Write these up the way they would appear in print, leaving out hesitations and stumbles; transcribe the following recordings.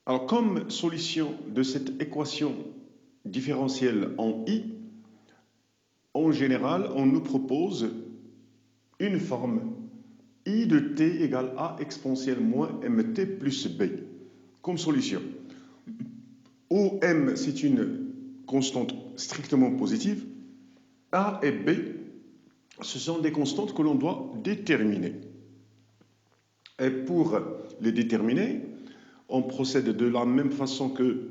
Alors, comme solution de cette équation différentielle en I, en général, on nous propose une forme I de t égale a exponentielle moins mt plus b comme solution. Où m, c'est une constante strictement positive, a et b, ce sont des constantes que l'on doit déterminer. Et pour les déterminer, on procède de la même façon que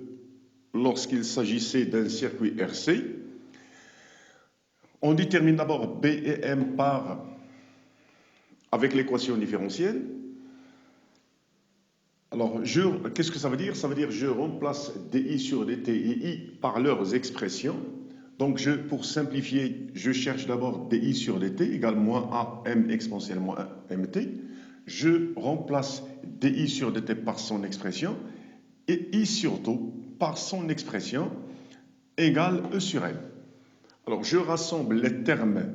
lorsqu'il s'agissait d'un circuit RC. On détermine d'abord B et M avec l'équation différentielle. Alors, qu'est-ce que ça veut dire? Ça veut dire que je remplace dI sur dt et I par leurs expressions. Donc, pour simplifier, je cherche d'abord dI sur dt égale moins AM exponentielle moins mt. Je remplace dI sur dt par son expression et I sur τ par son expression égale E sur L. Alors, je rassemble les termes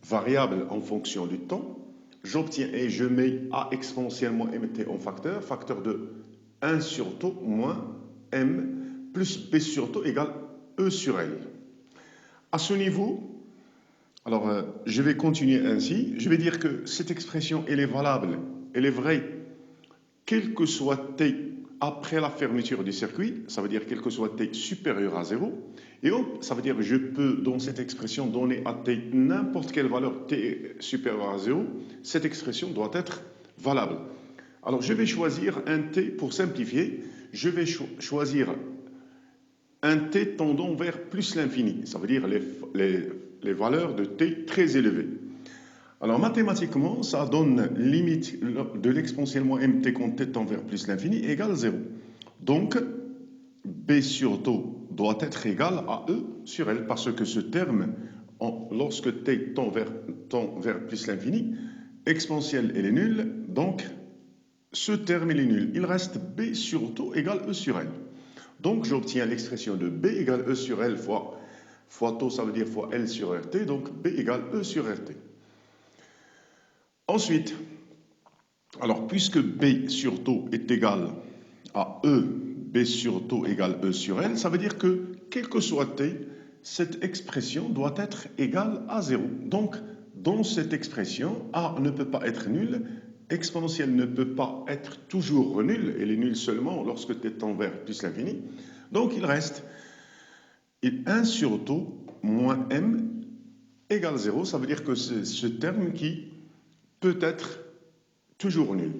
variables en fonction du temps. J'obtiens et je mets A exponentiellement mt en facteur de 1 sur τ moins m plus b sur τ égale E sur L. À ce niveau, alors je vais continuer ainsi. Je vais dire que cette expression, elle est valable, elle est vraie, quel que soit t après la fermeture du circuit, ça veut dire quel que soit t supérieur à 0. Et ça veut dire que je peux, dans cette expression, donner à t n'importe quelle valeur t supérieure à 0. Cette expression doit être valable. Alors, je vais choisir un t, pour simplifier, je vais choisir un t tendant vers plus l'infini. Ça veut dire les valeurs de t très élevées. Alors, mathématiquement, ça donne limite de l'exponentielle moins mt quand t tend vers plus l'infini égale 0. Donc, b sur τ doit être égal à E sur L, parce que ce terme, lorsque t tend vers plus l'infini, exponentielle elle est nulle, donc ce terme il est nul. Il reste b sur τ égale E sur L. Donc j'obtiens l'expression de b égale E sur L fois τ, ça veut dire fois L sur RT, donc b égale E sur RT. Ensuite, alors puisque b sur τ est égal à E, b sur τ égale E sur L, ça veut dire que, quel que soit t, cette expression doit être égale à 0. Donc, dans cette expression, A ne peut pas être nul, exponentielle ne peut pas être toujours nulle, elle est nulle seulement lorsque t tend vers plus l'infini. Donc, il reste 1 sur τ moins m égale 0, ça veut dire que c'est ce terme qui peut être toujours nul.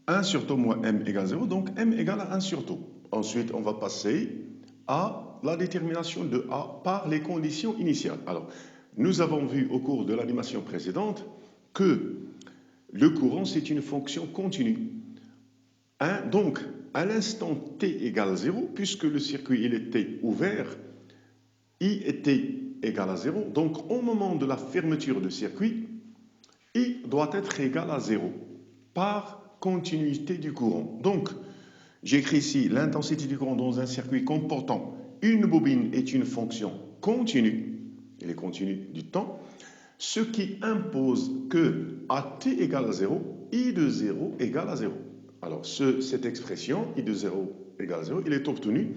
1 sur τ moins m égale 0, donc m égale à 1 sur τ. Ensuite, on va passer à la détermination de A par les conditions initiales. Alors, nous avons vu au cours de l'animation précédente que le courant, c'est une fonction continue. Donc, à l'instant t égale 0, puisque le circuit il était ouvert, I était égal à 0. Donc, au moment de la fermeture du circuit, I doit être égal à 0 par continuité du courant. Donc, j'écris ici l'intensité du courant dans un circuit comportant une bobine est une fonction continue, elle est continue du temps, ce qui impose que à t égale à 0, I de 0 égale à 0. Alors, cette expression, I de 0 égale à 0, il est obtenu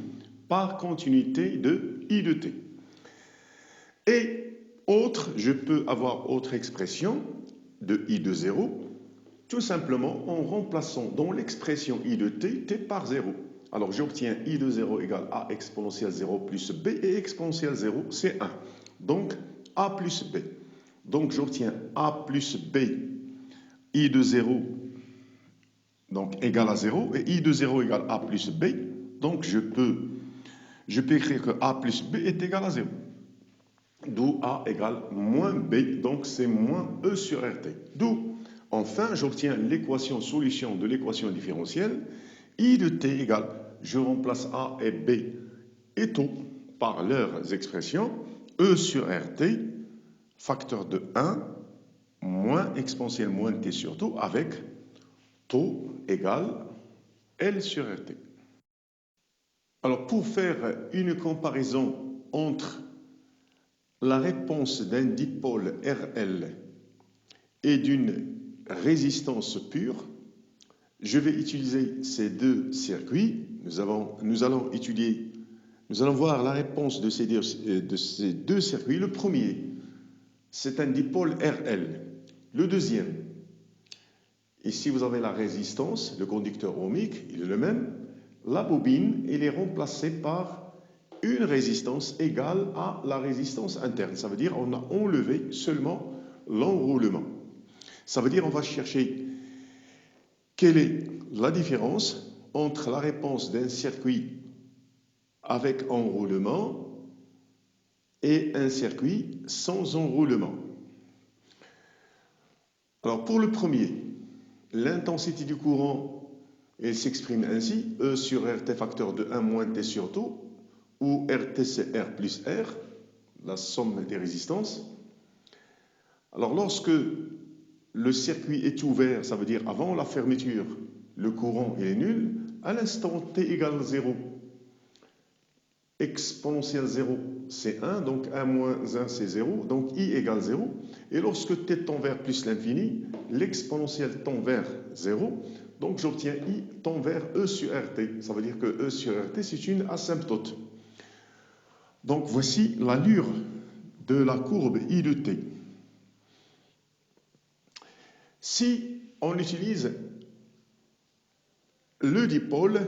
par continuité de I de t. Et je peux avoir autre expression de I de 0, tout simplement en remplaçant dans l'expression I de t, t par 0. Alors j'obtiens I de 0 égale A exponentielle 0 plus B, et exponentielle 0 c'est 1. Donc A plus B. Donc j'obtiens A plus B, I de 0 donc égale à 0, et I de 0 égale A plus B. Donc je peux écrire que A plus B est égal à 0. D'où A égale moins B, donc c'est moins E sur RT. D'où, enfin, j'obtiens l'équation solution de l'équation différentielle. I de t égale, je remplace A et B et τ par leurs expressions, E sur RT, facteur de 1, moins exponentielle moins t sur τ, avec τ égale L sur RT. Alors, pour faire une comparaison entre la réponse d'un dipôle RL et d'une résistance pure, je vais utiliser ces deux circuits. Nous allons voir la réponse de ces deux circuits. Le premier, c'est un dipôle RL. Le deuxième, ici vous avez la résistance, le conducteur ohmique, il est le même. La bobine, elle est remplacée par une résistance égale à la résistance interne. Ça veut dire qu'on a enlevé seulement l'enroulement. Ça veut dire qu'on va chercher quelle est la différence entre la réponse d'un circuit avec enroulement et un circuit sans enroulement. Alors pour le premier, l'intensité du courant, elle s'exprime ainsi, E sur RT facteur de 1 moins T sur tau, où RT c'est R plus R, la somme des résistances. Alors lorsque le circuit est ouvert, ça veut dire avant la fermeture, le courant est nul, à l'instant T égale 0. Exponentielle 0, c'est 1, donc 1 moins 1, c'est 0, donc I égale 0. Et lorsque t tend vers plus l'infini, l'exponentielle tend vers 0, donc j'obtiens I tend vers E sur RT. Ça veut dire que E sur RT, c'est une asymptote. Donc voici l'allure de la courbe I de t. Si on utilise le dipôle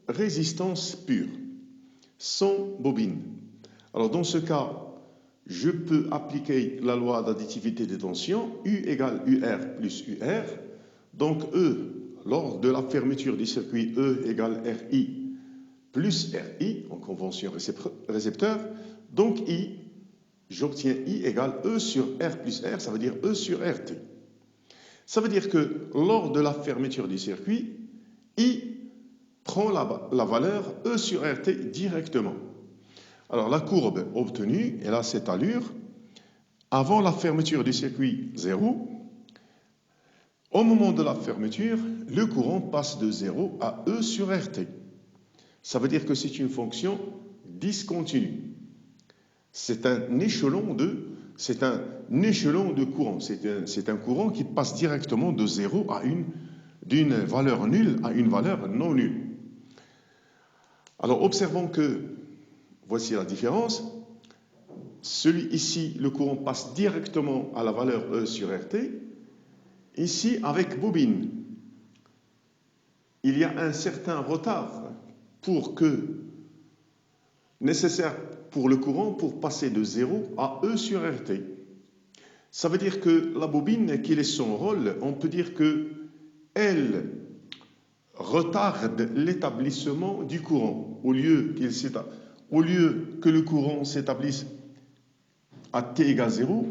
résistance pure, sans bobine, alors dans ce cas, je peux appliquer la loi d'additivité des tensions, U égale UR plus UR. Donc E, lors de la fermeture du circuit, E égale RI plus RI, en convention récepteur. Donc I, j'obtiens I égale E sur R plus R, ça veut dire E sur RT. Ça veut dire que lors de la fermeture du circuit, I prend la valeur E sur RT directement. Alors la courbe obtenue, elle a cette allure. Avant la fermeture du circuit 0, au moment de la fermeture, le courant passe de 0 à E sur RT. Ça veut dire que c'est une fonction discontinue. C'est un échelon de courant. C'est un courant qui passe directement de 0 à d'une valeur nulle à une valeur non nulle. Alors observons que, voici la différence. Celui ici, le courant passe directement à la valeur E sur RT. Ici, avec bobine, il y a un certain retard nécessaire pour le courant pour passer de 0 à E sur RT. Ça veut dire que la bobine, quel est son rôle? On peut dire qu'elle retarde l'établissement du courant. Au lieu que le courant s'établisse à t égale 0,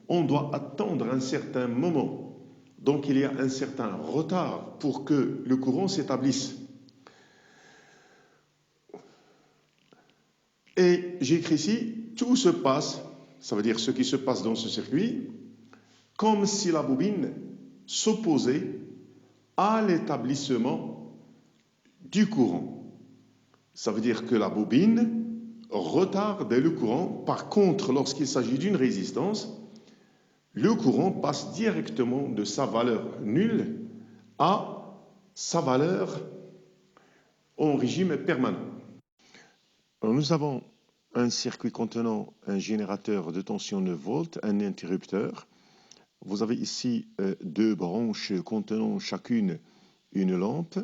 on doit attendre un certain moment. Donc il y a un certain retard pour que le courant s'établisse. Et j'écris ici, tout se passe, ça veut dire ce qui se passe dans ce circuit, comme si la bobine s'opposait à l'établissement du courant. Ça veut dire que la bobine retarde le courant. Par contre, lorsqu'il s'agit d'une résistance, le courant passe directement de sa valeur nulle à sa valeur en régime permanent. Alors nous avons un circuit contenant un générateur de tension 9 volts, un interrupteur. Vous avez ici deux branches contenant chacune une lampe.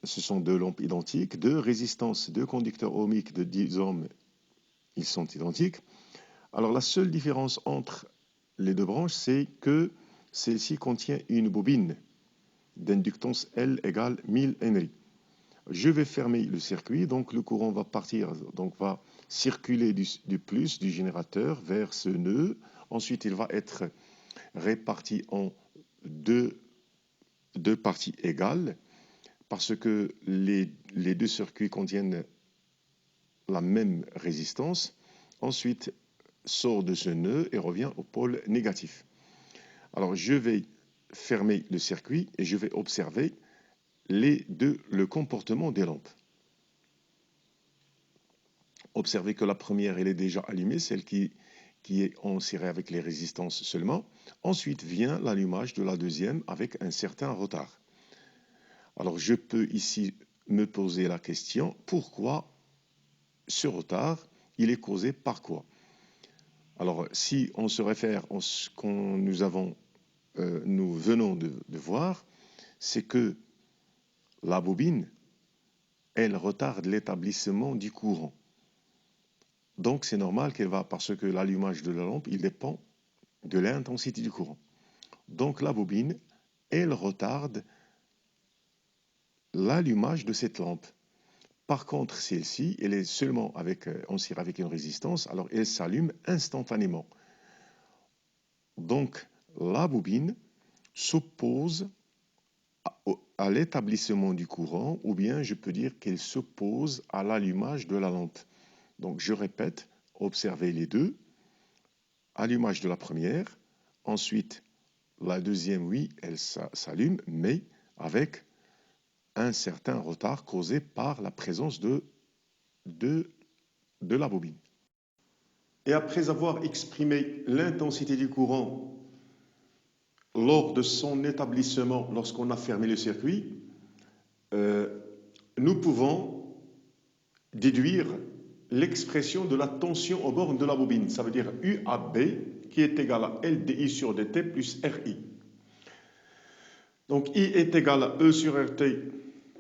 Ce sont deux lampes identiques, deux résistances, deux conducteurs ohmiques de 10 ohms, ils sont identiques. Alors la seule différence entre les deux branches, c'est que celle-ci contient une bobine d'inductance L égale 1000 Henry. Je vais fermer le circuit, donc le courant va partir, donc va circuler du plus du générateur vers ce nœud. Ensuite, il va être réparti en deux parties égales parce que les deux circuits contiennent la même résistance. Ensuite, sort de ce nœud et revient au pôle négatif. Alors, je vais fermer le circuit et je vais observer le comportement des lampes. Observez que la première, elle est déjà allumée, celle qui est en série avec les résistances seulement. Ensuite vient l'allumage de la deuxième avec un certain retard. Alors, je peux ici me poser la question, pourquoi ce retard, il est causé par quoi? Alors, si on se réfère à ce que nous venons de voir, c'est que la bobine, elle retarde l'établissement du courant. Donc, c'est normal qu'elle va, parce que l'allumage de la lampe, il dépend de l'intensité du courant. Donc, la bobine, elle retarde l'allumage de cette lampe. Par contre, celle-ci, elle est seulement en cire avec une résistance, alors elle s'allume instantanément. Donc, la bobine s'oppose à l'établissement du courant, ou bien je peux dire qu'elle s'oppose à l'allumage de la lampe. Donc, je répète, observez les deux. Allumage de la première, ensuite la deuxième, oui, elle s'allume, mais avec un certain retard causé par la présence de la bobine. Et après avoir exprimé l'intensité du courant lors de son établissement, lorsqu'on a fermé le circuit, nous pouvons déduire l'expression de la tension aux bornes de la bobine. Ça veut dire UAB qui est égal à LDI sur DT plus RI. Donc I est égal à E sur RT,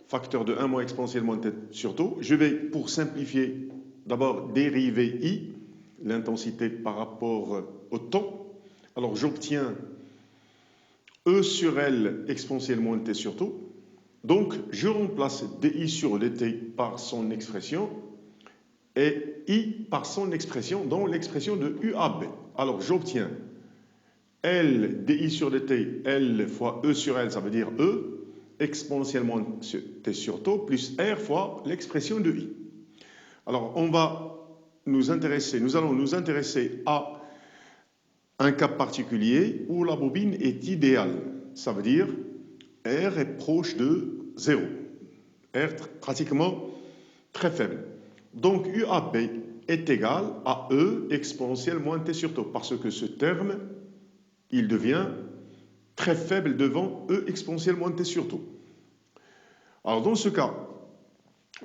facteur de 1 moins exponentielle moins T sur tau. Je vais, pour simplifier, d'abord dériver I, l'intensité par rapport au temps. Alors j'obtiens E sur L exponentielle moins T sur tau. Donc je remplace DI sur DT par son expression et I par son expression dans l'expression de UAB. Alors j'obtiens L DI sur DT, L fois E sur L, ça veut dire E, exponentiellement T sur tau, plus R fois l'expression de I. Alors nous allons nous intéresser à un cas particulier où la bobine est idéale. Ça veut dire R est proche de 0. R pratiquement très faible. Donc UAB est égal à E exponentielle moins T sur tau, parce que ce terme, il devient très faible devant E exponentielle moins T sur tau. Alors dans ce cas,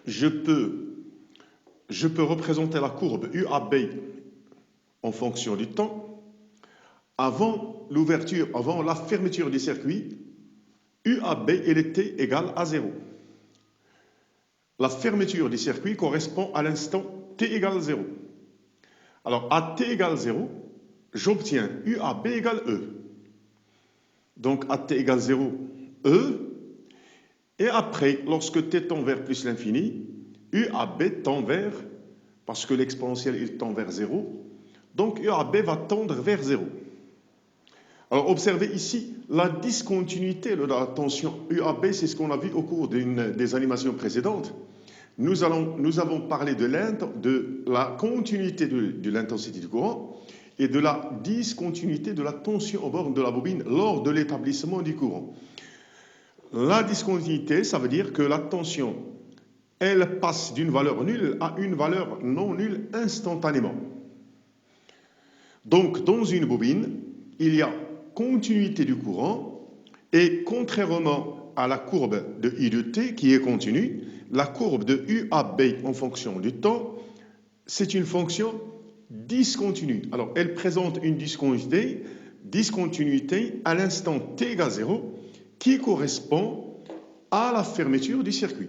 je peux représenter la courbe UAB en fonction du temps. Avant la fermeture du circuit, UAB, elle était égale à 0. La fermeture du circuit correspond à l'instant t égale 0. Alors, à t égale 0, j'obtiens UAB égale E. Donc, à t égale 0, E. Et après, lorsque t tend vers plus l'infini, UAB tend vers, parce que l'exponentiel il tend vers 0, donc UAB va tendre vers 0. Alors, observez ici la discontinuité de la tension UAB, c'est ce qu'on a vu au cours des animations précédentes. Nous avons parlé de la continuité de l'intensité du courant et de la discontinuité de la tension aux bornes de la bobine lors de l'établissement du courant. La discontinuité, ça veut dire que la tension, elle passe d'une valeur nulle à une valeur non nulle instantanément. Donc, dans une bobine, il y a continuité du courant et contrairement à la courbe de I de t qui est continue, la courbe de UAB en fonction du temps, c'est une fonction discontinue. Alors, elle présente une discontinuité à l'instant t égale 0 qui correspond à la fermeture du circuit.